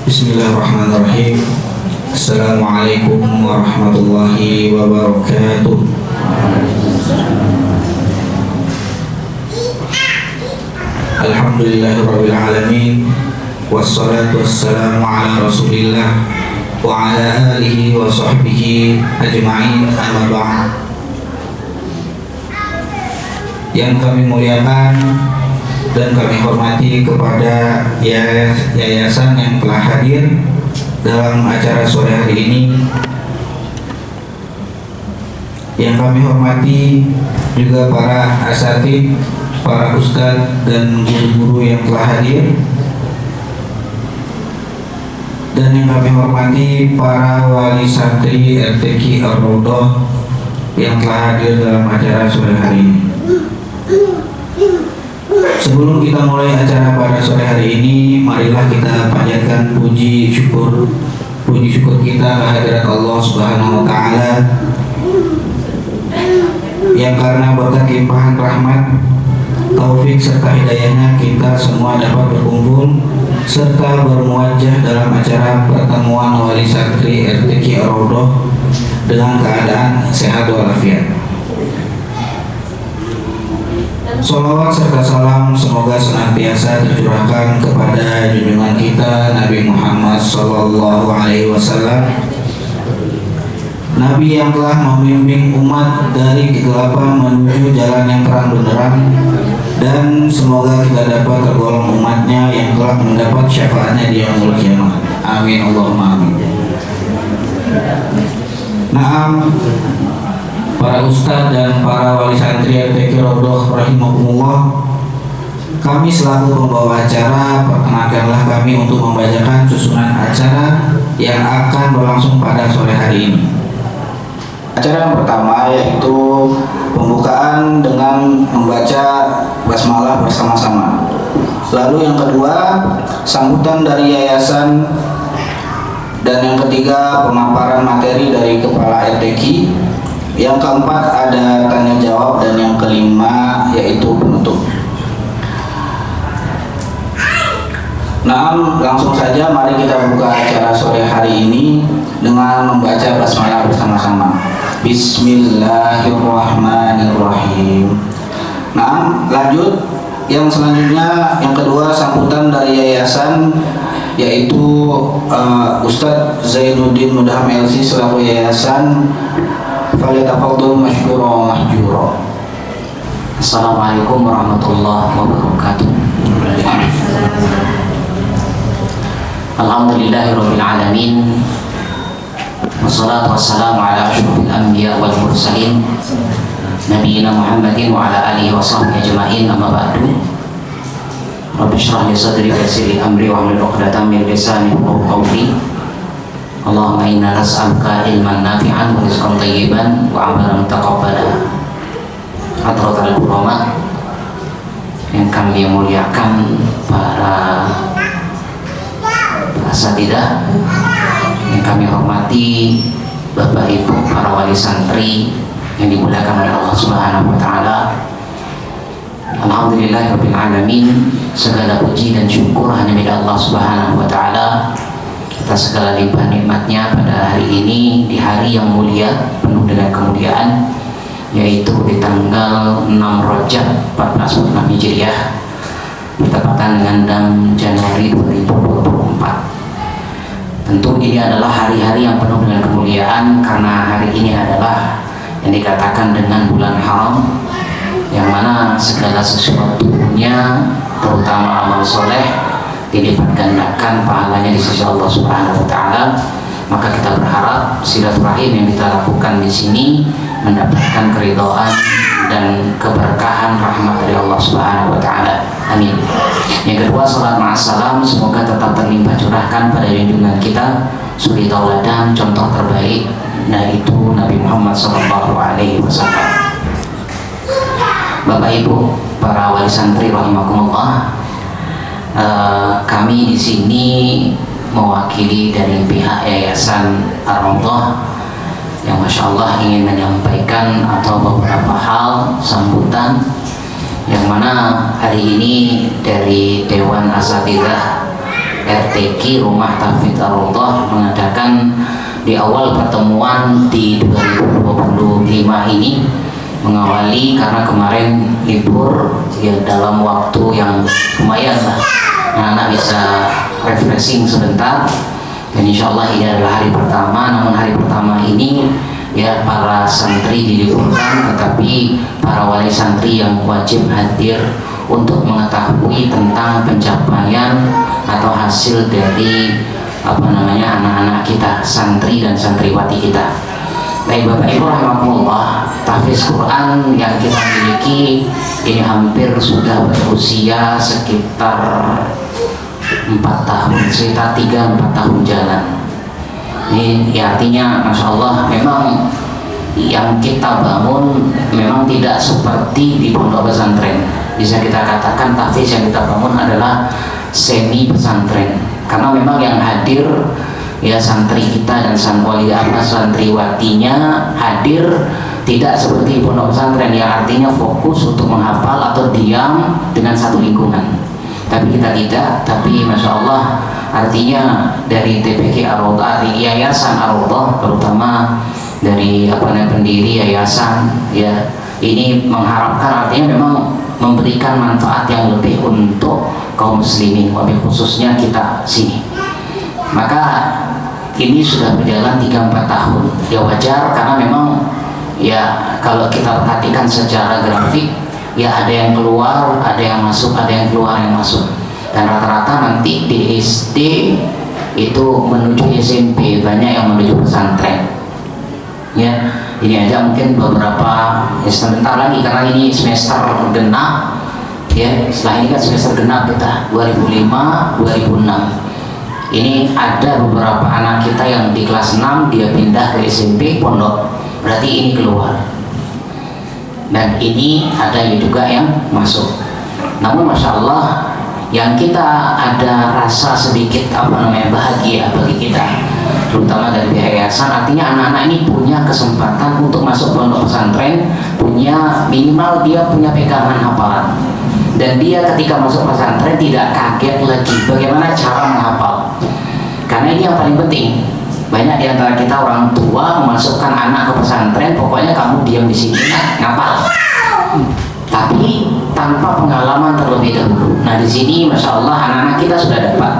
Bismillahirrahmanirrahim. Assalamualaikum warahmatullahi wabarakatuh. Alhamdulillahirabbil alamin. Wassalatu wassalamu ala Rasulillah wa ala alihi wa sahbihi ajma'in, amma ba'd. Yang kami muliakan dan kami hormati kepada yayasan yang telah hadir dalam acara sore hari ini. Yang kami hormati juga para asatidz, para ustadz dan guru-guru yang telah hadir. Dan yang kami hormati para wali santri RTQ Ar-Raudhah yang telah hadir dalam acara sore hari ini. Sebelum kita mulai acara pada sore hari ini, marilah kita panjatkan puji syukur kita kehadirat Allah Subhanahu wa taala yang karena berkat limpahan rahmat, taufik serta hidayahnya kita semua dapat berkumpul serta bermuajah dalam acara pertemuan wali santri RTQ Ar-Raudhah dengan keadaan sehat walafiat. Sholawat serta salam semoga senantiasa tercurahkan kepada junjungan kita Nabi Muhammad SAW, Nabi yang telah membimbing umat dari kegelapan menuju jalan yang terang benderang, dan semoga kita dapat tergolong umatnya yang telah mendapat syafaatnya di yaumul qiyamah. Amin Allahumma amin. Naam, para ustadz dan para wali santri RTQ Ar-Raudhah rahimakumullah, kami selaku pembawa acara perkenankanlah kami untuk membacakan susunan acara yang akan berlangsung pada sore hari ini. Acara yang pertama yaitu pembukaan dengan membaca basmalah bersama-sama. Lalu yang kedua, sambutan dari yayasan, dan yang ketiga pemaparan materi dari kepala RTQ. Yang keempat ada tanya jawab, dan yang kelima yaitu penutup. Nah, langsung saja mari kita buka acara sore hari ini dengan membaca basmalah bersama-sama. Bismillahirrahmanirrahim. Nah, lanjut. Yang selanjutnya, yang kedua, sambutan dari yayasan yaitu Ustadz Zainuddin Mudham LC selaku yayasan. Falyatafadhal mashkura mahjura. Assalamualaikum warahmatullahi wabarakatuh. Alhamdulillahirabbil alamin. Wassalatu wassalamu ala asyrofil anbiya wal mursalin nabiyina Muhammadin wa ala alihi wa sahbihi ajma'in, amma ba'du. Rabbi shrah li sadri wa yassir li amri wa hlul 'uqdatam min lisani yafqahu qawli. Allahumma inna nas'aluka ilman nafi'an wa rizqan thayyiban wa amalan taqabbala. Hadratul ulama yang kami muliakan, para asatidzah yang kami hormati, Bapak Ibu para wali santri yang dimuliakan oleh Allah Subhanahu wa taala. Alhamdulillahirabbil alamin. Segala puji dan syukur hanya milik Allah Subhanahu wa taala atas segala limpah nikmatnya pada hari ini, di hari yang mulia penuh dengan kemuliaan, yaitu di tanggal 6 Rajab 1446 Hijriah bertepatan dengan 6 Januari 2024. Tentu ini adalah hari-hari yang penuh dengan kemuliaan, karena hari ini adalah yang dikatakan dengan bulan haram, yang mana segala sesuatunya terutama amal soleh dilipat gandakan pahalanya di sisi Allah Subhanahu wa taala. Maka kita berharap silaturahim yang kita lakukan di sini mendapatkan keridhaan dan keberkahan rahmat dari Allah Subhanahu wa taala. Amin. Yang kedua, salat ma'assalam semoga tetap terlimpah curahkan pada junjungan kita suri tauladan contoh terbaik, yaitu Nabi Muhammad SAW. Bapak Ibu, para wali santri rahimakumullah, kami di sini mewakili dari pihak Yayasan Ar-Raudhah yang Masya Allah ingin menyampaikan atau beberapa hal sambutan, yang mana hari ini dari Dewan Asatidzah RTQ Rumah Tahfidz Ar-Raudhah mengadakan di awal pertemuan di 2025 ini, mengawali karena kemarin libur ya, dalam waktu yang lumayan lah anak-anak bisa refreshing sebentar, dan insya Allah ini adalah hari pertama. Namun hari pertama ini ya para santri diliburkan, tetapi para wali santri yang wajib hadir untuk mengetahui tentang pencapaian atau hasil dari anak-anak kita, santri dan santriwati kita. Baik Bapak Ibu rahimakumullah, tahfiz Quran yang kita miliki ini hampir sudah berusia sekitar 4 tahun, sekitar 3-4 tahun jalan. Ini ya artinya Masya Allah, memang yang kita bangun memang tidak seperti di pondok pesantren. Bisa kita katakan tahfiz yang kita bangun adalah semi pesantren, karena memang yang hadir ya santri kita dan santriwatinya hadir tidak seperti pondok pesantren yang artinya fokus untuk menghafal atau diam dengan satu lingkungan. Tapi kita tidak, tapi Masya Allah artinya dari TPQ Ar-Raudhah, Yayasan Ar-Raudhah, terutama dari pendiri yayasan ya, ini mengharapkan artinya memang memberikan manfaat yang lebih untuk kaum muslimin, wabil khususnya kita sini. Maka ini sudah berjalan 3-4 tahun. Ya wajar karena memang ya kalau kita perhatikan secara grafik ya ada yang keluar, ada yang masuk, ada yang keluar, yang masuk. Dan rata-rata nanti di SD itu menuju SMP, banyak yang menuju pesantren. Ya, ini aja mungkin beberapa ya sebentar lagi karena ini semester genap. Ya, setelah ini kan semester genap kita 2005, 2006. Ini ada beberapa anak kita yang di kelas 6 dia pindah ke SMP pondok, berarti ini keluar. Dan ini ada juga yang masuk. Namun Masya Allah, yang kita ada rasa sedikit bahagia bagi kita, terutama dari pihak yayasan, artinya anak-anak ini punya kesempatan untuk masuk pondok pesantren, punya minimal dia punya pegangan hafalan, dan dia ketika masuk pesantren tidak kaget lagi bagaimana cara menghafal, karena ini yang paling penting. Banyak di antara kita orang tua memasukkan anak ke pesantren, pokoknya kamu diam di sini, ngapal. Tapi tanpa pengalaman terlebih dahulu. Nah di sini Masya Allah anak-anak kita sudah dapat.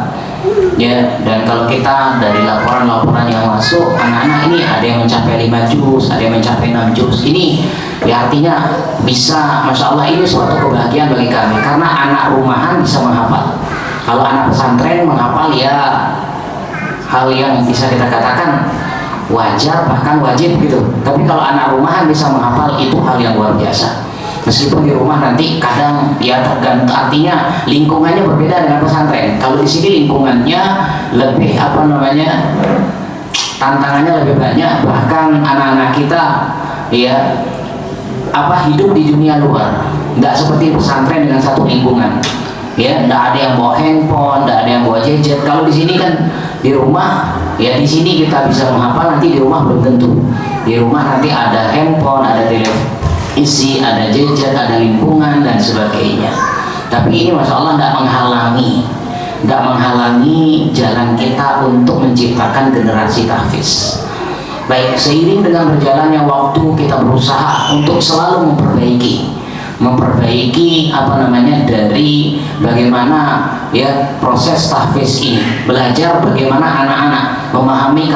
Ya, dan kalau kita dari laporan-laporan yang masuk, anak-anak ini ada yang mencapai 5 juz, ada yang mencapai 6 juz. Ini ya artinya bisa, Masya Allah, ini suatu kebahagiaan bagi kami, karena anak rumahan bisa menghafal. Kalau anak pesantren menghafal ya hal yang bisa kita katakan wajar, bahkan wajib gitu. Tapi kalau anak rumahan bisa menghafal, itu hal yang luar biasa. Meskipun di rumah nanti kadang ya tergantung, artinya lingkungannya berbeda dengan pesantren. Kalau di sini lingkungannya lebih tantangannya lebih banyak. Bahkan anak-anak kita ya hidup di dunia luar, nggak seperti pesantren dengan satu lingkungan. Ya, nggak ada yang bawa handphone, nggak ada yang bawa gadget. Kalau di sini kan di rumah, ya di sini kita bisa menghafal, nanti di rumah belum tentu. Di rumah nanti ada handphone, ada televisi, ada gadget, ada lingkungan dan sebagainya. Tapi ini Masya Allah nggak menghalangi jalan kita untuk menciptakan generasi tahfiz. Baik, seiring dengan berjalannya waktu kita berusaha untuk selalu memperbaiki dari bagaimana ya proses tahfiz ini, belajar bagaimana anak-anak memahami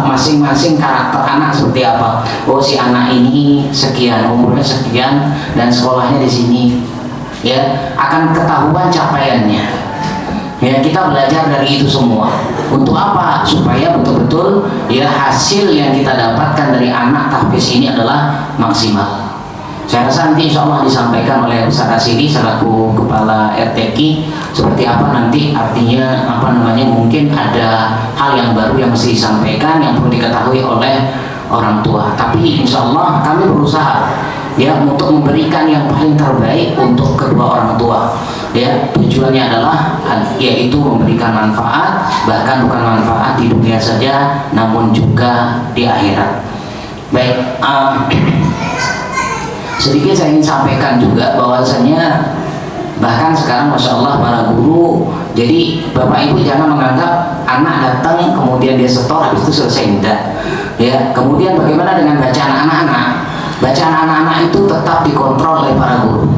masing-masing karakter anak seperti apa. Oh, si anak ini sekian, umurnya sekian, dan sekolahnya di sini, ya akan ketahuan capaiannya. Ya, kita belajar dari itu semua. Untuk apa? Supaya betul-betul ya hasil yang kita dapatkan dari anak tahfiz ini adalah maksimal. Saya rasa nanti insya Allah disampaikan oleh Ustaz Asidi selaku kepala RTQ seperti apa nanti, artinya apa namanya, mungkin ada hal yang baru yang mesti disampaikan yang perlu diketahui oleh orang tua. Tapi insya Allah kami berusaha ya untuk memberikan yang paling terbaik untuk kedua orang tua. Ya, tujuannya adalah yaitu memberikan manfaat, bahkan bukan manfaat di dunia saja namun juga di akhirat. Baik, sedikit saya ingin sampaikan juga bahwasanya bahkan sekarang masya Allah para guru, jadi bapak ibu jangan menganggap anak datang kemudian dia setor habis itu selesai, tidak ya. Kemudian bagaimana dengan bacaan anak-anak? Bacaan anak-anak itu tetap dikontrol oleh para guru,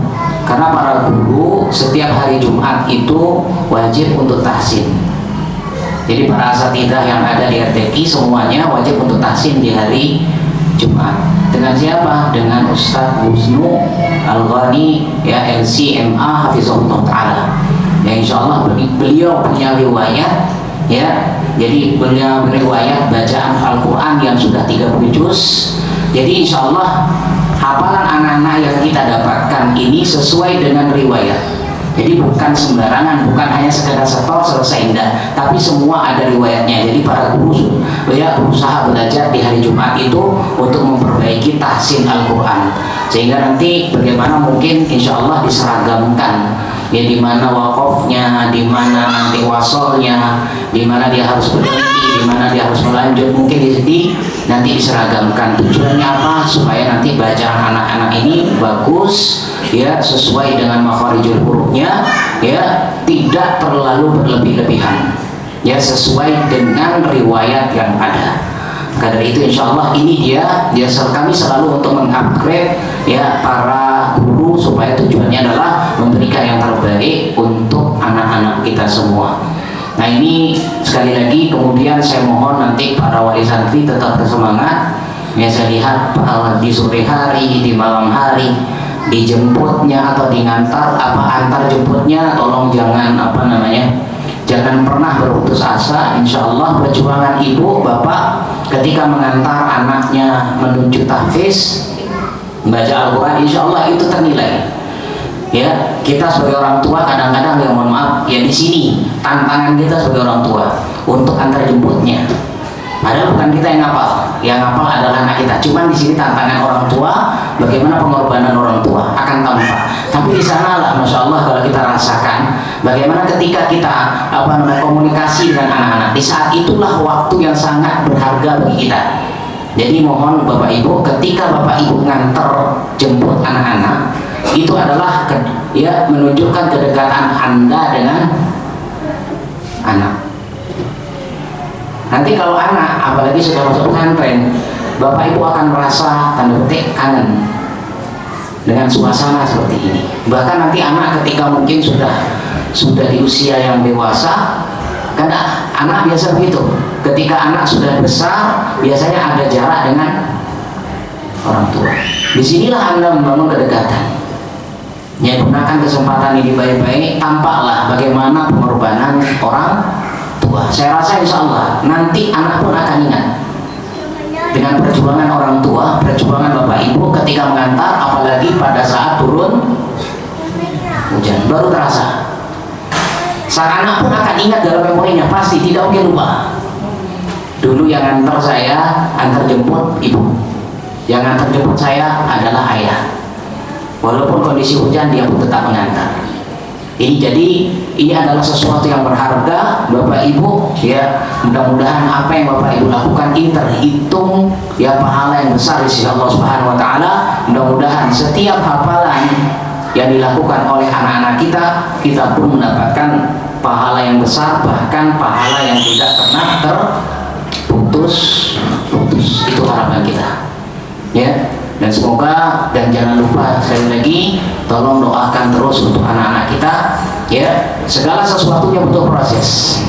karena para guru setiap hari Jumat itu wajib untuk tahsin. Jadi para asatidzah yang ada di RTQ semuanya wajib untuk tahsin di hari Jumat. Dengan siapa? Dengan Ustadz Husnu Al-Ghani ya, LCMA Hafizahullah Ta'ala ya, insya Allah beliau punya riwayat ya, jadi beliau riwayat bacaan Al-Quran yang sudah 30 juz. Jadi insya Allah hafalan anak-anak yang kita dapatkan ini sesuai dengan riwayat. Jadi bukan sembarangan, bukan hanya sekedar setor selesai, enggak, tapi semua ada riwayatnya. Jadi para guru ya berusaha belajar di hari Jumat itu untuk memperbaiki tahsin Al-Quran, sehingga nanti bagaimana mungkin insya Allah diseragamkan ya, di mana wakofnya, di mana nanti wasolnya, di mana dia harus berhenti, di mana dia harus melanjut, mungkin di sini nanti diseragamkan. Tujuannya apa? Supaya nanti bacaan anak-anak ini bagus ya, sesuai dengan makharijul hurufnya ya, tidak terlalu berlebih-lebihan ya, sesuai dengan riwayat yang ada. Karena itu insya Allah ini dia kami selalu untuk mengupgrade ya para guru, supaya tujuannya adalah memberikan yang terbaik untuk anak-anak kita semua. Nah ini sekali lagi kemudian saya mohon nanti para wali santri tetap bersemangat ya. Saya lihat di sore hari, di malam hari, dijemputnya atau dingantar antar jemputnya, tolong jangan jangan pernah berputus asa. Insya Allah perjuangan ibu bapak ketika mengantar anaknya menuju tahfiz membaca Al-Quran, insya Allah itu ternilai ya. Kita sebagai orang tua kadang-kadang ya mohon maaf ya, di sini tantangan kita sebagai orang tua untuk antar jemputnya, padahal bukan kita yang ngapal adalah anak kita. Cuman di sini tantangan orang tua, bagaimana pengorbanan orang tua akan tampak. Tapi di sanalah masya Allah kalau kita rasakan bagaimana ketika kita komunikasi dengan anak-anak, di saat itulah waktu yang sangat berharga bagi kita. Jadi mohon bapak ibu, ketika bapak ibu nganter jemput anak-anak, itu adalah ya menunjukkan kedekatan Anda dengan anak. Nanti kalau anak apalagi sudah masuk pesantren, bapak ibu akan merasa tanda petik kangen dengan suasana seperti ini. Bahkan nanti anak ketika mungkin sudah di usia yang dewasa, karena anak biasa begitu, ketika anak sudah besar biasanya ada jarak dengan orang tua. Disinilah Anda membangun kedekatan ya. Gunakan kesempatan ini baik-baik, tampaklah bagaimana pengorbanan orang tua. Saya rasa insya Allah nanti anak pun akan ingat dengan perjuangan orang tua, perjuangan bapak ibu ketika mengantar, apalagi pada saat turun hujan baru terasa. Sang anak pun akan ingat dalam memorinya, pasti tidak mungkin lupa. Dulu yang antar saya, antar jemput ibu, yang antar jemput saya adalah ayah. Walaupun kondisi hujan dia pun tetap mengantar. Ini adalah sesuatu yang berharga bapak ibu ya. Mudah-mudahan apa yang bapak ibu lakukan ini terhitung ya, pahala yang besar di sisi Allah Subhanahu wa Ta'ala. Mudah-mudahan setiap hafalan yang dilakukan oleh anak-anak kita pun mendapatkan pahala yang besar, bahkan pahala yang tidak pernah terputus. Itu harapan kita ya. Dan semoga, dan jangan lupa sekali lagi, tolong doakan terus untuk anak-anak kita ya. Segala sesuatunya butuh proses.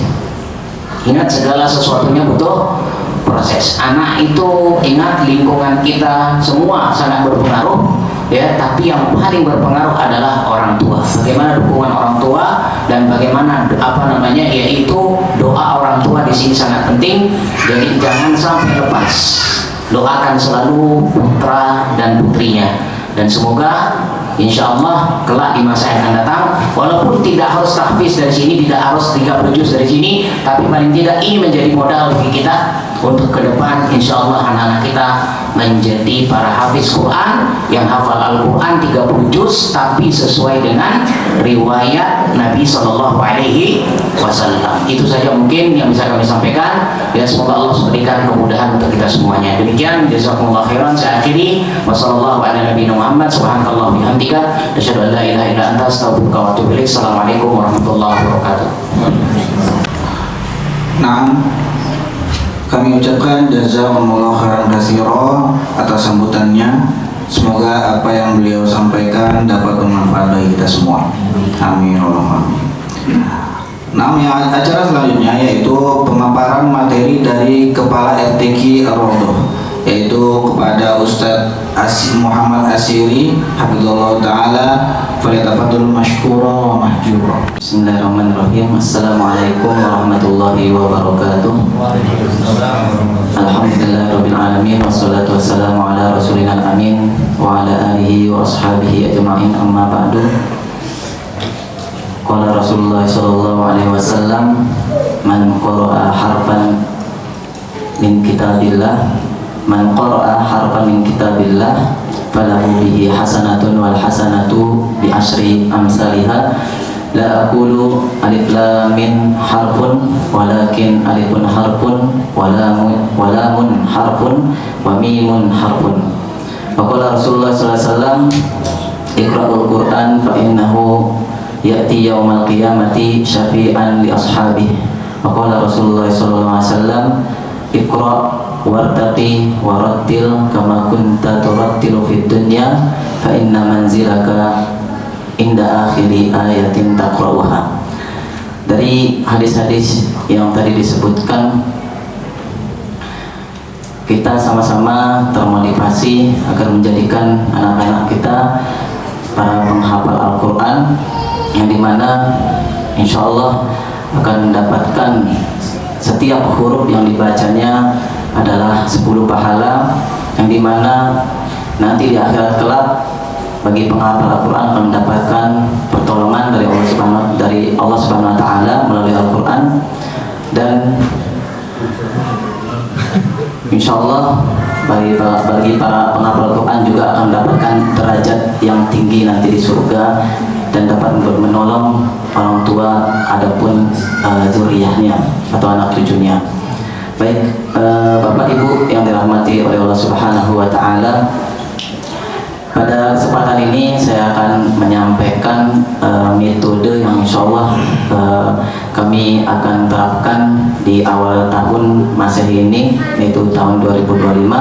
Ingat, segala sesuatunya butuh proses. Anak itu ingat, lingkungan kita semua sangat berpengaruh ya, tapi yang paling berpengaruh adalah orang tua. Bagaimana dukungan orang tua dan bagaimana yaitu doa orang tua di sini sangat penting. Jadi jangan sampai lepas. Doakan selalu putra dan putrinya, dan semoga insya Allah kelak di masa yang akan datang, walaupun tidak harus tahfiz dari sini, tidak harus 30 juz dari sini, tapi paling tidak ini menjadi modal bagi kita untuk ke depan. Insya Allah anak-anak kita menjadi para hafiz Quran yang hafal Al-Quran 30 juz, tapi sesuai dengan riwayat Nabi Sallallahu Alaihi Wasallam. Itu saja mungkin yang bisa kami sampaikan, dan semoga Allah memberikan kemudahan untuk kita semuanya. Demikian, jazakumullah khairan. Saya akhiri, wassalamualaikum warahmatullahi wabarakatuh. Subhanakallah bihamdika, asyhadu an la ilaha illa anta, astaghfiruka wa atubu ilaik. Assalamualaikum warahmatullahi wabarakatuh. Nah, kami ucapkan jazakumullah khairan katsira atas sambutannya. Semoga apa yang beliau sampaikan dapat bermanfaat bagi kita semua. Amin. Nah, acara selanjutnya yaitu pemaparan materi dari Kepala RTQ Ar-Raudhah, yaitu kepada Ustadz Muhammad Asyiri hafizallahu taala, falyatafadhal mashkura wa mahjura. Bismillahirrahmanirrahim. Assalamualaikum warahmatullahi wabarakatuh. Alhamdulillahirabbil alamin, wassalatu wassalamu ala rasulina amin wa ala alihi wa ashabihi ajma'in, amma ba'du. Qala Rasulullah sallallahu alaihi wasallam, man qara'a harfan min kitabillah, man qara'a harfan min kitabillah falahu bihi hasanatun wal hasanatu bi asyri amsalihha. La aqulu alif lam mim harfun walakin alifun harfun wa lamun harfun wa mimun harfun. Faqala Rasulullah sallallahu alaihi wasallam, iqra'ul Qur'an fa innahu ya'ti yaumal qiyamati syafi'an li ashabihi. Faqala Rasulullah sallallahu alaihi wasallam, iqra' wartaqi warattil kama kunta turattilu fid dunya fa inna manzilaka inda akhiri ayatin taqra'uha. Dari hadis-hadis yang tadi disebutkan, kita sama-sama termotivasi agar menjadikan anak-anak kita para penghafal Al-Quran, yang dimana insya Allah akan mendapatkan setiap huruf yang dibacanya adalah 10 pahala, yang dimana nanti di akhirat kelak bagi penghafal Al-Quran akan mendapatkan pertolongan dari Allah Subhanahu wa Ta'ala melalui Al-Quran, dan insya Allah bagi para penghafal Al-Quran juga akan mendapatkan derajat yang tinggi nanti di surga, dan dapat menolong orang tua adapun zuriyahnya atau anak cucunya. Baik, Bapak Ibu yang dirahmati oleh Allah Subhanahu wa Ta'ala, pada kesempatan ini saya akan menyampaikan metode yang insya Allah kami akan terapkan di awal tahun Masehi ini, yaitu tahun 2025.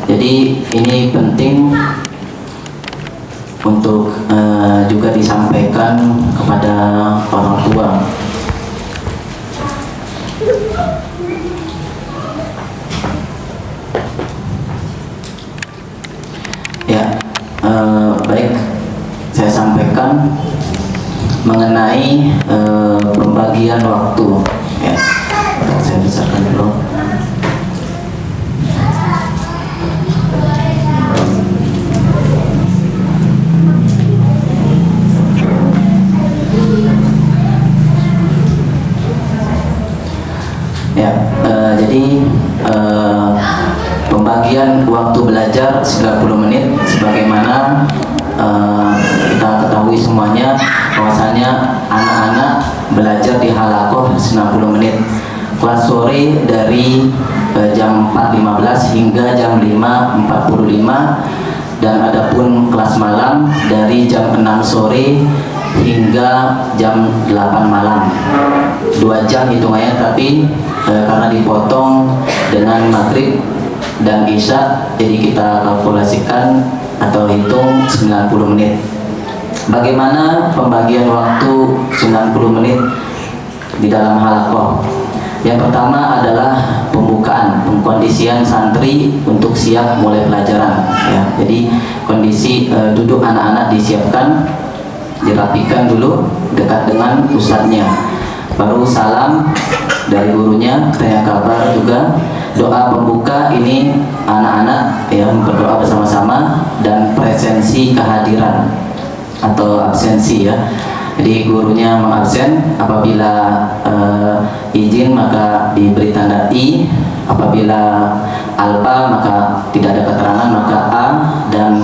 Jadi ini penting untuk juga disampaikan kepada orang tua. Ya, baik, saya sampaikan mengenai pembagian waktu. Ya, saya besarkan dulu. Ya, jadi pembagian waktu belajar 90 menit sebagaimana kita ketahui semuanya bahwasanya anak-anak belajar di halaqah 90 menit. Kelas sore dari jam 4.15 hingga jam 5.45, dan adapun kelas malam dari jam 6 sore hingga jam 8 malam. 2 jam hitungannya, tapi karena dipotong dengan maghrib dan isya, jadi kita kalkulasikan atau hitung 90 menit. Bagaimana pembagian waktu 90 menit di dalam halaqah? Yang pertama adalah pembukaan, pengkondisian santri untuk siap mulai pelajaran. Ya, jadi kondisi duduk anak-anak disiapkan, dirapikan dulu dekat dengan ustadznya, baru salam dari gurunya, tanya kabar juga, doa pembuka ini anak-anak ya berdoa bersama-sama, dan presensi kehadiran atau absensi ya. Jadi gurunya mengabsen, apabila izin maka diberi tanda I, apabila alpa maka tidak ada keterangan maka A, dan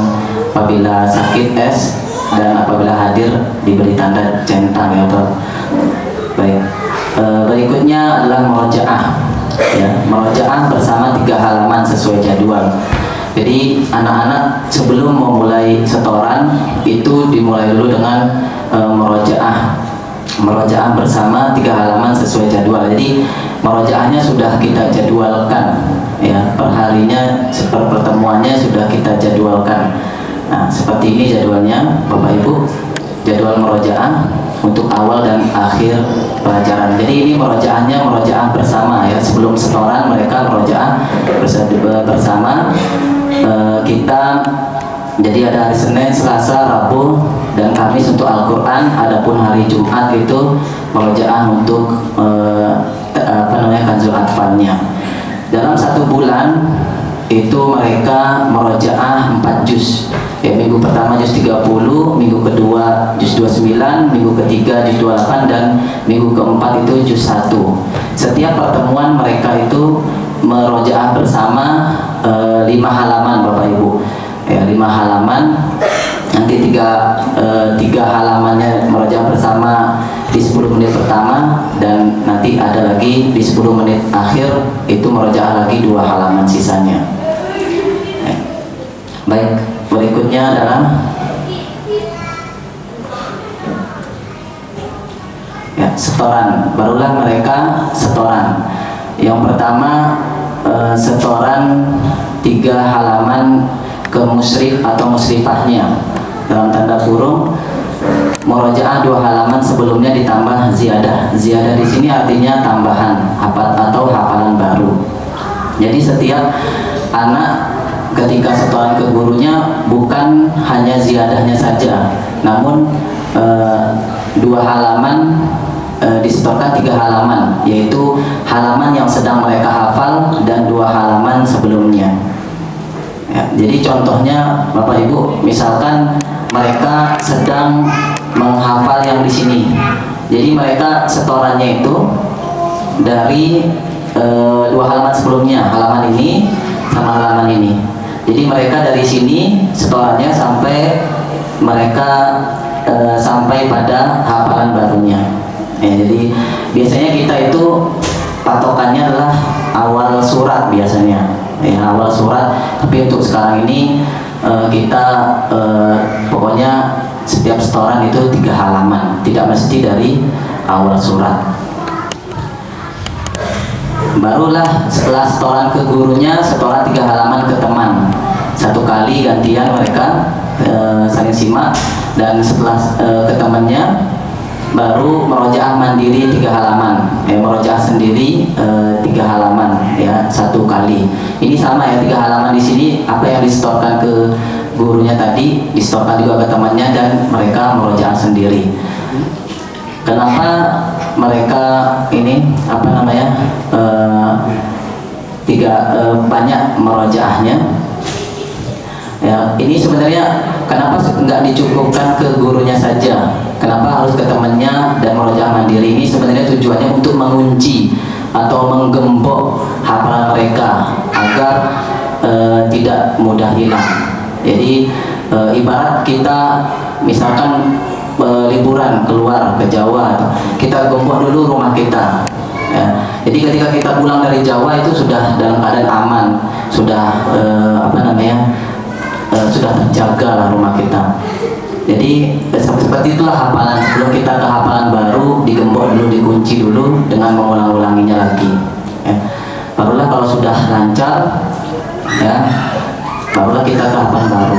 apabila sakit S, dan apabila hadir diberi tanda centang ya. Baik, berikutnya adalah murojaah ya, murojaah bersama 3 halaman sesuai jadwal. Jadi anak-anak sebelum memulai setoran itu dimulai dulu dengan murojaah bersama 3 halaman sesuai jadwal. Jadi murojaahnya sudah kita jadwalkan ya, perharinya, pertemuannya sudah kita jadwalkan. Nah, seperti ini jadwalnya Bapak Ibu, jadwal murojaah untuk awal dan akhir pelajaran. Jadi ini murojaahnya murojaah bersama ya, sebelum setoran mereka murojaah bersama. Kita jadi ada hari Senin, Selasa, Rabu, dan Kamis untuk Al-Quran. Adapun hari Jumat itu murojaah untuk Kanzul Atfalnya. Dalam 1 bulan itu mereka murojaah 4 juz ya, minggu pertama juz 30, minggu kedua juz 29, minggu ketiga juz 28, dan minggu keempat itu juz 1. Setiap pertemuan mereka itu murojaah bersama 5 halaman Bapak Ibu ya, 5 halaman. Nanti 3 halamannya murojaah bersama di 10 menit pertama, dan nanti ada lagi di 10 menit akhir itu murojaah lagi 2 halaman sisanya. Baik, berikutnya adalah ya, setoran. Barulah mereka setoran. Yang pertama setoran 3 halaman ke musyrif atau musyrifahnya, dalam tanda kurung murojaah 2 halaman sebelumnya ditambah ziyadah. Ziyadah di sini artinya tambahan atau hafalan baru. Jadi setiap anak ketika setoran ke gurunya bukan hanya ziyadahnya saja, namun 2 halaman disetorkan 3 halaman, yaitu halaman yang sedang mereka hafal dan 2 halaman sebelumnya ya. Jadi contohnya Bapak Ibu, misalkan mereka sedang menghafal yang di sini, jadi mereka setorannya itu dari 2 halaman sebelumnya, halaman ini sama halaman ini. Jadi mereka dari sini setorannya sampai mereka sampai pada hafalan barunya ya. Jadi biasanya kita itu patokannya adalah awal surat biasanya ya, awal surat. Tapi untuk sekarang ini kita pokoknya setiap setoran itu 3 halaman, tidak mesti dari awal surat. Barulah setelah setoran ke gurunya, setoran 3 halaman ke teman, 1 kali gantian mereka saling simak. Dan setelah ke temannya baru murojaah mandiri 3 halaman ya, murojaah sendiri 3 halaman ya, 1 kali. Ini sama ya, 3 halaman di sini, apa yang disetorkan ke gurunya tadi disetorkan juga ke temannya, dan mereka murojaah sendiri. Kenapa mereka ini banyak murojaahnya ya? Ini sebenarnya kenapa nggak dicukupkan ke gurunya saja, kenapa harus ke temannya dan murojaah mandiri? Ini sebenarnya tujuannya untuk mengunci atau menggembok hafalan mereka agar tidak mudah hilang. Jadi ibarat kita misalkan liburan keluar ke Jawa, kita gembok dulu rumah kita ya. Jadi ketika kita pulang dari Jawa itu sudah dalam keadaan aman, sudah sudah terjaga lah rumah kita. Jadi seperti itulah hafalan. Sebelum kita ke hafalan baru, digembok dulu, dikunci dulu dengan mengulang-ulanginya lagi ya. Barulah kalau sudah lancar ya, barulah kita ke hafalan baru.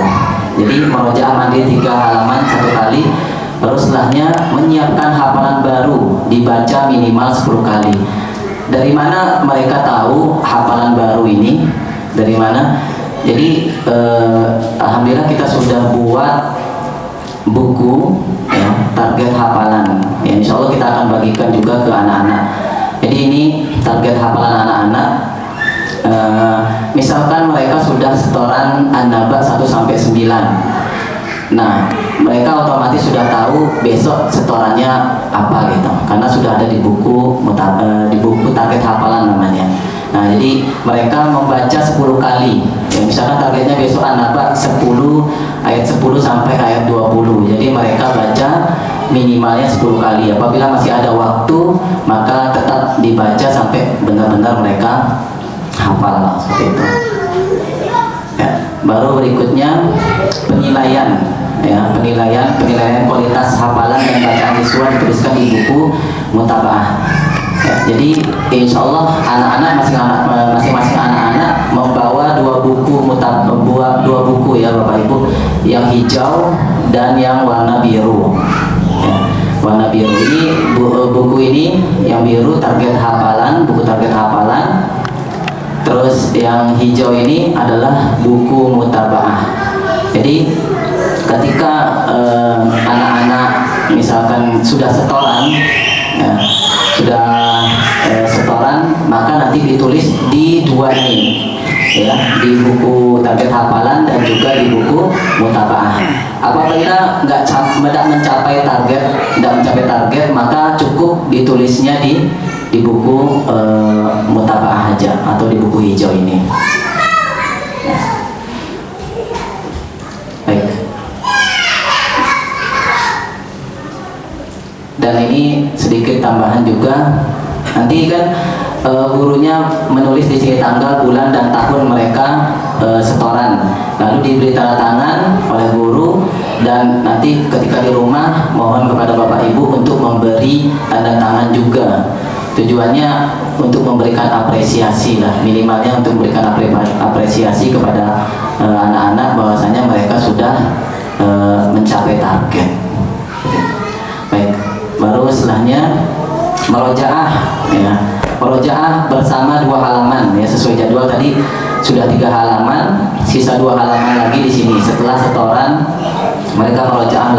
Jadi murojaah mandiri 3 halaman 1 kali. Baru setelahnya menyiapkan hafalan baru, dibaca minimal 10 kali. Dari mana mereka tahu hafalan baru ini? Dari mana? Jadi alhamdulillah kita sudah buat buku ya, target hafalan. Ya, insya Allah kita akan bagikan juga ke anak-anak. Jadi ini target hafalan anak-anak. Misalkan mereka sudah setoran An-Naba 1 sampai 9. Nah, mereka otomatis sudah tahu besok setorannya apa gitu. Karena sudah ada di buku di buku target hafalan namanya. Nah, jadi mereka membaca 10 kali. Ya, misalkan targetnya besok An-Naba 10 ayat 10 sampai ayat 20. Jadi mereka baca minimalnya 10 kali. Apabila masih ada waktu, maka tetap dibaca sampai benar-benar mereka hafal seperti itu. Ya, baru berikutnya penilaian, ya, penilaian kualitas hafalan dan bacaan siswa dituliskan di buku mutabaah. Ya, jadi insya Allah masing-masing anak-anak membawa dua buku ya Bapak Ibu, yang hijau dan yang warna biru. Ya, warna biru ini buku ini yang biru target hafalan, buku target hafalan. Terus yang hijau ini adalah buku mutabaah. Jadi ketika anak-anak misalkan sudah setoran, ya, setoran, maka nanti ditulis di dua ini, ya, di buku target hafalan dan juga di buku mutabaah. Apabila nggak mencapai target, maka cukup ditulisnya di buku mutabaah aja atau di buku hijau ini. Baik. Dan ini sedikit tambahan juga. Nanti kan gurunya menulis di sini tanggal, bulan dan tahun mereka setoran. Lalu diberi tanda tangan oleh guru, dan nanti ketika di rumah mohon kepada Bapak Ibu untuk memberi tanda tangan juga. Tujuannya untuk memberikan apresiasi lah, minimalnya untuk memberikan apresiasi kepada anak-anak bahwasanya mereka sudah mencapai target. Baik, baru setelahnya merojaah, ya. Merojaah bersama 2 halaman, ya, sesuai jadwal tadi sudah 3 halaman, sisa 2 halaman lagi di sini. Setelah setoran mereka merojaah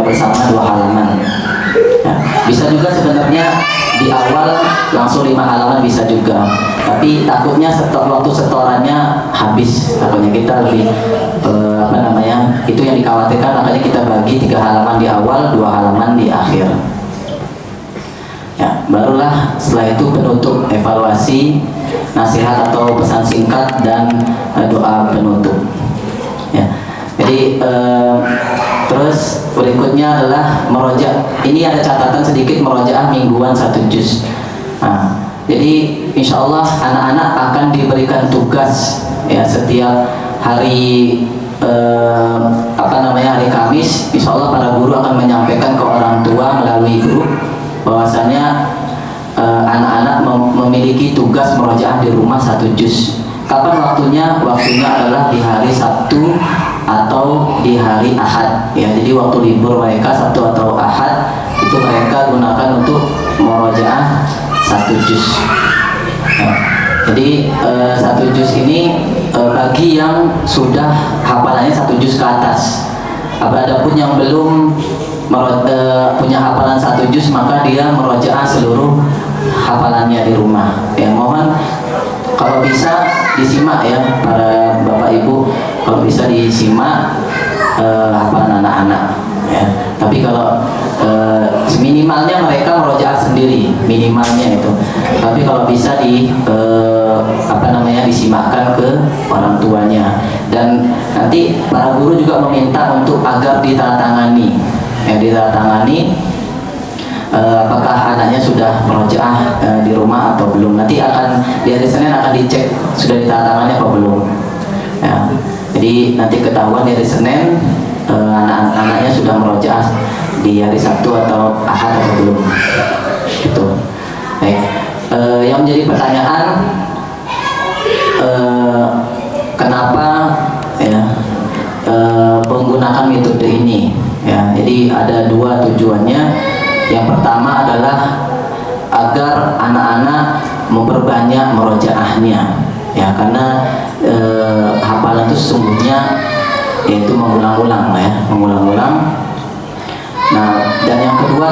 bersama 2 halaman. Ya, bisa juga sebenarnya di awal langsung 5 halaman bisa juga, tapi takutnya waktu setorannya habis, takutnya kita lebih itu yang dikhawatirkan, makanya kita bagi 3 halaman di awal, 2 halaman di akhir. Ya, barulah setelah itu penutup, evaluasi, nasihat atau pesan singkat, dan doa penutup. Ya, jadi terus berikutnya adalah merojaah. Ini ada catatan sedikit, merojaah mingguan 1 juz. Nah, jadi insya Allah anak-anak akan diberikan tugas, ya, setiap hari hari Kamis. Insya Allah para guru akan menyampaikan ke orang tua melalui grup bahwasanya anak-anak memiliki tugas merojaah di rumah 1 juz. Kapan waktunya? Waktunya adalah di hari Sabtu atau di hari Ahad, ya. Jadi waktu libur mereka Sabtu atau Ahad itu mereka gunakan untuk merojaah 1 juz. Ya. Jadi 1 juz ini bagi yang sudah hafalannya 1 juz ke atas. Adapun yang belum punya hafalan 1 juz, maka dia merojaah seluruh hafalannya di rumah. Ya, mohon kalau bisa disimak, ya, para Bapak Ibu, kalau bisa disimak hafalan anak-anak, ya. Tapi kalau minimalnya mereka merojaah sendiri, minimalnya itu. Tapi kalau bisa disimakkan ke orang tuanya. Dan nanti para guru juga meminta untuk agar ditandatangani, ya, ditandatangani apakah anaknya sudah merojaah di rumah atau belum. Nanti di hari Senin akan dicek sudah ditandatangani apa belum, ya. Jadi nanti ketahuan di hari Senin anak-anaknya sudah merojaah di hari Sabtu atau Ahad atau belum. Itu. Baik. Yang menjadi pertanyaan, kenapa, ya, menggunakan metode ini, ya. Jadi ada 2 tujuannya. Yang pertama adalah agar anak-anak memperbanyak merojaahnya, ya, karena hafalan itu sesungguhnya yaitu mengulang-ulang, ya, mengulang-ulang.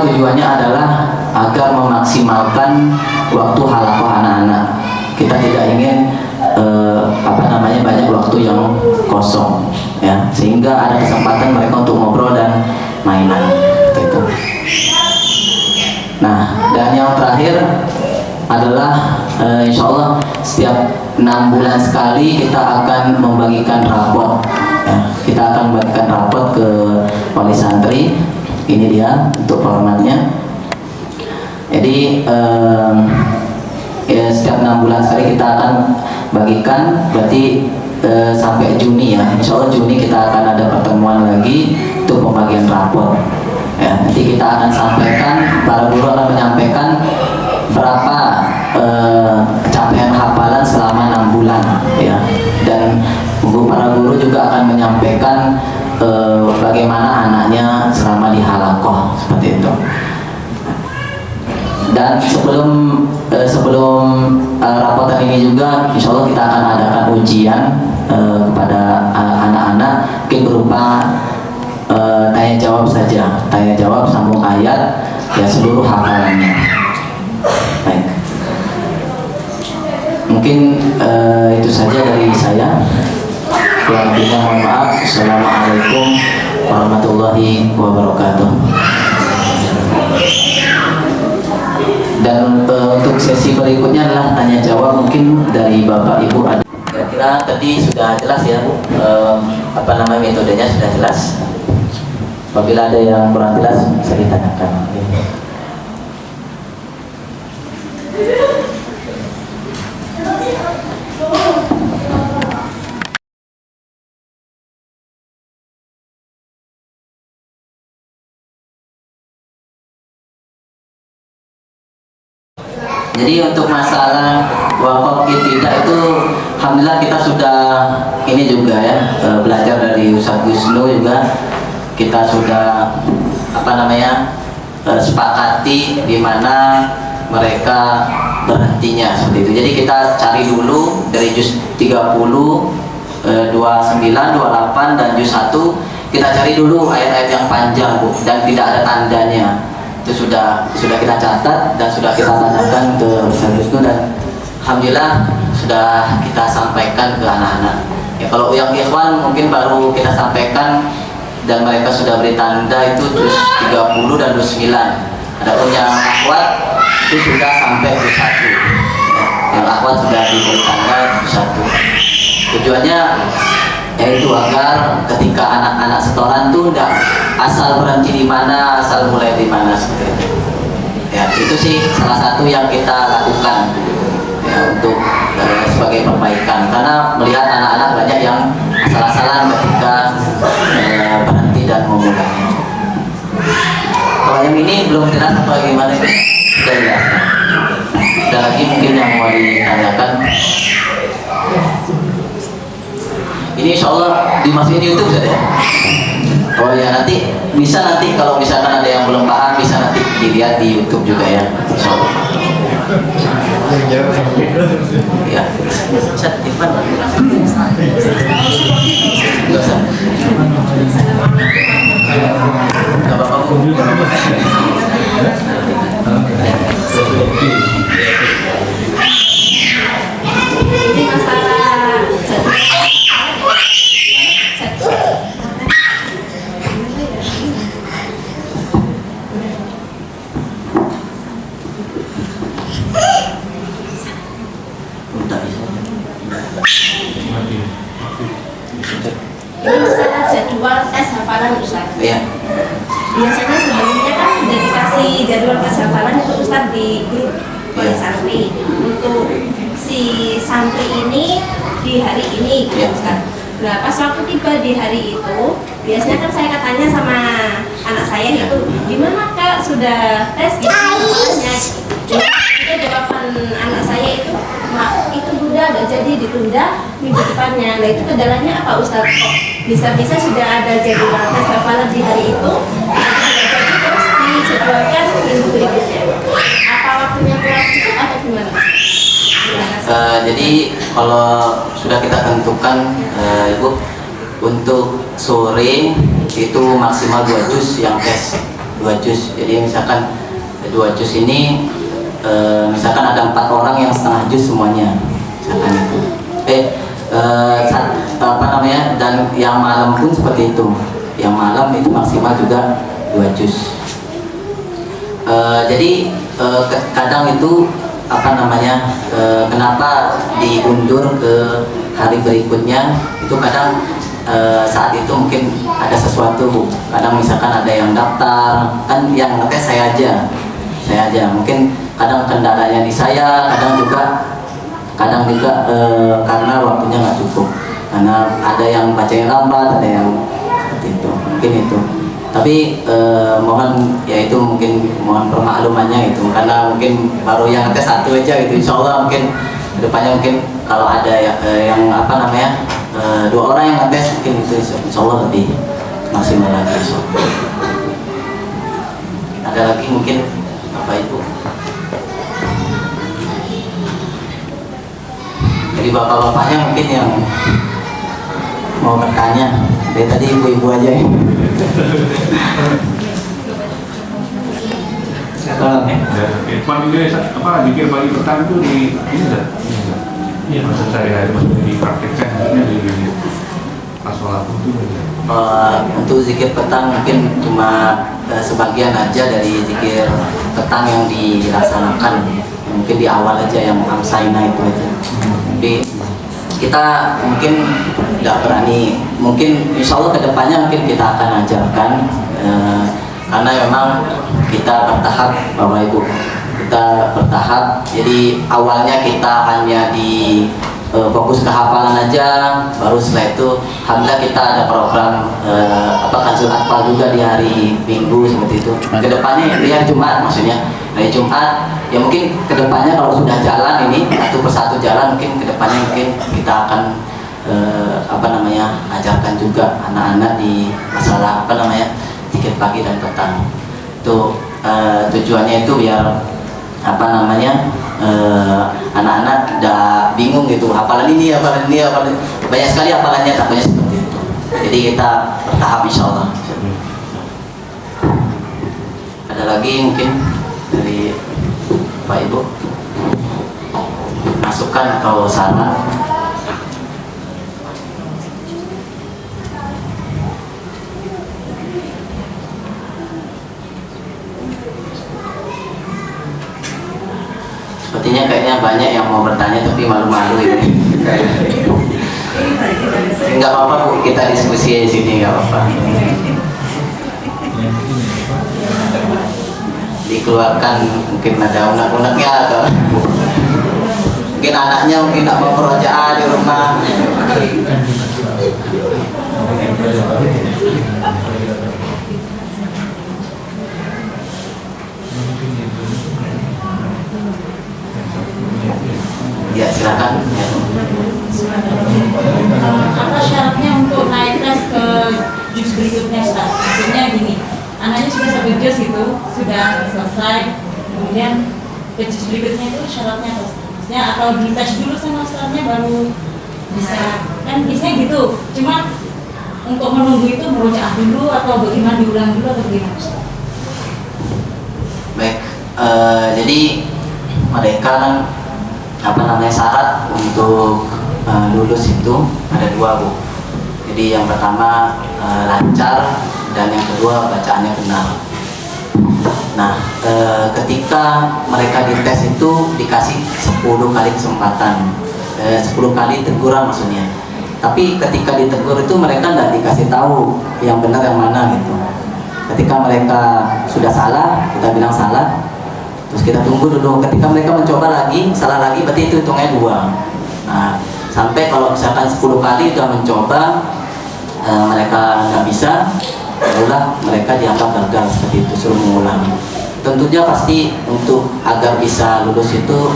tujuannya adalah agar memaksimalkan waktu halakoh anak-anak. Kita tidak ingin banyak waktu yang kosong, ya, sehingga ada kesempatan mereka untuk ngobrol dan mainan, gitu. Nah, dan yang terakhir adalah insya Allah setiap 6 bulan sekali kita akan membagikan rapot, ya. Kita akan membagikan rapot ke wali santri. Ini dia untuk formatnya. Jadi ya, setiap 6 bulan sekali kita akan bagikan, berarti sampai Juni, ya. Insya Allah Juni kita akan ada pertemuan lagi untuk pembagian rapot, ya. Nanti kita akan sampaikan, para guru akan menyampaikan berapa capaian hafalan selama 6 bulan, ya. Dan para guru juga akan menyampaikan bagaimana anaknya selama di halakoh, seperti itu. Dan sebelum rapotan ini juga, insya Allah kita akan adakan ujian kepada anak-anak, mungkin berupa tanya jawab saja, tanya jawab sambung ayat, ya, seluruh hafalannya. Baik, mungkin itu saja dari saya. Kurang lebihnya mohon maaf. Assalamualaikum warahmatullahi wabarakatuh. Dan untuk sesi berikutnya adalah tanya jawab, mungkin dari Bapak Ibu ada. Kira-kira tadi sudah jelas, ya, Bu, metodenya sudah jelas. Apabila ada yang kurang jelas bisa ditanyakan. Jadi untuk masalah wakaf tidak itu, alhamdulillah kita sudah ini juga, ya, belajar dari Ustadz Wisnu juga. Kita sudah sepakati di mana mereka berhentinya, seperti itu. Jadi kita cari dulu dari juz 30, 29, 28 dan juz 1. Kita cari dulu ayat-ayat yang panjang, Bu, dan tidak ada tandanya. Itu sudah kita catat dan sudah kita tanyakan ke Ustaz Wisnu, dan alhamdulillah sudah kita sampaikan ke anak-anak. Ya, kalau yang ikhwan mungkin baru kita sampaikan dan mereka sudah beri tanda itu juz 30 dan juz 9. Adapun yang akhwat itu sudah sampai juz 1. Ya, yang akhwat sudah diberi tanda juz 1. Tujuannya yaitu agar ketika anak-anak setoran tuh enggak asal berhenti di mana, asal mulai di mana, seperti itu. Ya, itu sih salah satu yang kita lakukan, ya, untuk sebagai perbaikan, karena melihat anak-anak banyak yang asal-asalan ketika berhenti dan memulai. Kalau yang ini belum jelas atau gimana, ini sudah jelas. Ada lagi mungkin yang mau ditanyakan? Ini insya Allah dimasukin YouTube saja. Oh ya, nanti kalau misalkan ada yang belum paham bisa nanti dilihat di YouTube juga, ya. Insya Allah. Ya, Ustaz Irfan. Enggak usah. Enggak apa-apa, Bu. Ini masalah jadwal tes hafalan, Ustaz. Iya. Biasanya sebelumnya kan udah dikasih jadwal tes hafalan itu, Ustaz, di grup oleh santri. Untuk si santri ini di hari ini, Ustaz. Nah, pas waktu tiba di hari itu, biasanya kan saya katanya sama anak saya itu, gimana Kak, sudah tes gimana? Itu jawaban anak saya itu, itu udah gak jadi, ditunda minggu depannya. Nah, itu kendalanya apa, Ustaz? Kok bisa-bisa sudah ada jadwal tes hafalan di hari itu, tidak jadi terus dijadwalkan minggu berikutnya. Apa waktunya kurang cukup atau gimana? Jadi kalau sudah kita tentukan, Ibu, untuk sore itu maksimal 2 juz yang tes, 2 2 juz. Jadi misalkan 2 juz ini misalkan ada 4 orang yang setengah juz semuanya, misalkan itu. Dan yang malam pun seperti itu. Yang malam itu maksimal juga 2 juz. Jadi kadang itu kenapa diundur ke hari berikutnya itu kadang saat itu mungkin ada sesuatu, kadang misalkan ada yang daftar, kan yang ngetes saya aja mungkin kadang kendalanya di saya, kadang juga karena waktunya nggak cukup, karena ada yang bacanya lambat, ada yang seperti itu, mungkin itu. Tapi mohon permaklumannya itu, karena mungkin baru yang ngetes 1 aja gitu. Insya Allah mungkin kedepannya mungkin kalau ada yang 2 orang yang ngetes mungkin itu insya Allah lebih maksimal lagi. Ada lagi mungkin Bapak Ibu? Jadi bapak-bapaknya mungkin yang mau bertanya, dari tadi ibu-ibu aja ya. Zikir pagi petang itu di ini enggak? Iya, maksud saya maksudnya dipraktekkan di pas sholat itu. Untuk zikir petang mungkin cuma sebagian aja dari zikir petang yang dilaksanakan, mungkin di awal aja yang amsaina itu aja. Jadi kita mungkin nggak berani, mungkin insya Allah kedepannya mungkin kita akan ajarkan, karena memang kita bertahap Bapak Ibu, kita bertahap. Jadi awalnya kita hanya di fokus ke hafalan aja, baru setelah itu alhamdulillah kita ada program kansul atfal juga di hari Minggu seperti itu. Kedepannya di hari Jumat, maksudnya hari Jumat ya, mungkin kedepannya kalau sudah jalan ini satu persatu jalan, mungkin kedepannya mungkin kita akan ajarkan juga anak-anak di masalah zikir pagi dan petang. Itu tujuannya itu biar anak-anak tidak bingung gitu, hafalan ini, banyak sekali hafalannya, takutnya seperti itu. Jadi kita bertahap insya Allah. Ada lagi mungkin dari Pak Ibu masukan atau saran? Sepertinya kayaknya banyak yang mau bertanya tapi malu-malu ini. Enggak apa-apa Bu, kita diskusi di sini, enggak apa-apa. Dikeluarkan mungkin ada unek-uneknya atau mungkin anaknya mungkin tak mau pekerjaan di rumah. Ya silakan. Apa syaratnya untuk naik kelas ke juz berikutnya, Ustaz? Maksudnya gini, anaknya sudah 1 juz itu sudah selesai, kemudian ke juz berikutnya itu syaratnya apa, Ustaz? Maksudnya atau dites dulu sama Ustaznya baru bisa, kan biasanya gitu. Cuma untuk menunggu itu merujaah dulu atau bagaimana, diulang dulu atau bagaimana, Ustaz? Baik, jadi mereka kan syarat untuk lulus itu ada 2 Bu. Jadi yang pertama lancar, dan yang kedua bacaannya benar. Nah, ketika mereka dites itu dikasih 10 kali kesempatan, 10 kali teguran maksudnya. Tapi ketika ditegur itu mereka tidak dikasih tahu yang benar yang mana gitu. Ketika mereka sudah salah, kita bilang salah, terus kita tunggu dulu. Ketika mereka mencoba lagi, salah lagi, berarti itu hitungnya 2. Nah, sampai kalau misalkan 10 kali sudah mencoba, mereka nggak bisa, barulah mereka dianggap gagal seperti itu, suruh mengulang. Tentunya pasti untuk agar bisa lulus itu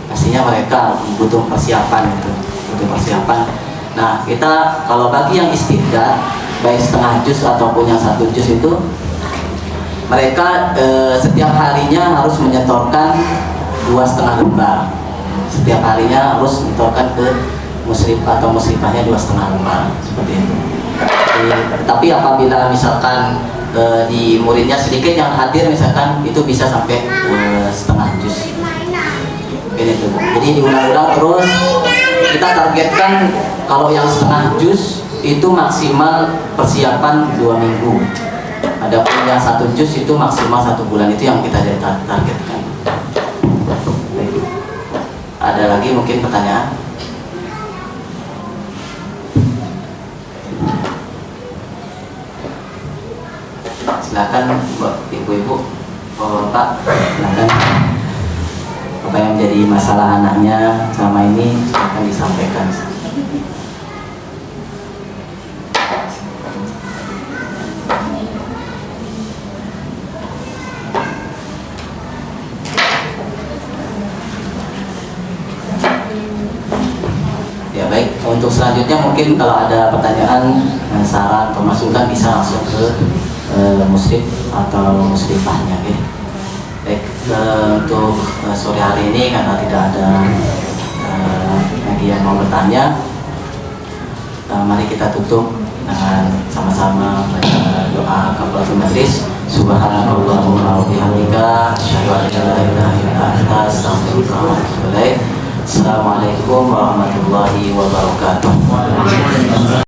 pastinya mereka butuh persiapan itu, butuh persiapan. Nah, kita kalau bagi yang istidad, baik setengah juz ataupun yang 1 juz itu, mereka setiap harinya harus menyetorkan 2,5 lembar. Setiap harinya harus menyetorkan ke musrif atau musrifahnya 2,5 lembar, seperti itu. Tapi apabila misalkan di muridnya sedikit yang hadir misalkan itu bisa sampai setengah juz. Mungkin itu. Jadi diulang-ulang terus. Kita targetkan kalau yang setengah juz itu maksimal persiapan 2 minggu. Adapun yang 1 juz itu maksimal 1 bulan, itu yang kita targetkan. Ada lagi mungkin pertanyaan? Silakan ibu-ibu, bapak, silakan. Apa yang menjadi masalah anaknya selama ini silakan disampaikan. Ya baik, untuk selanjutnya mungkin kalau ada pertanyaan, saran, atau masukan bisa langsung ke muslim atau muslimahnya. Okay? Baik, untuk sore hari ini karena tidak ada lagi yang mau bertanya, mari kita tutup dengan sama-sama baca doa kafaratul majlis. Subhanallahumma wa bihamdika, asyhadu an la ilaha illa anta, astaghfiruka wa atubu ilaik. Assalamualaikum warahmatullahi wabarakatuh.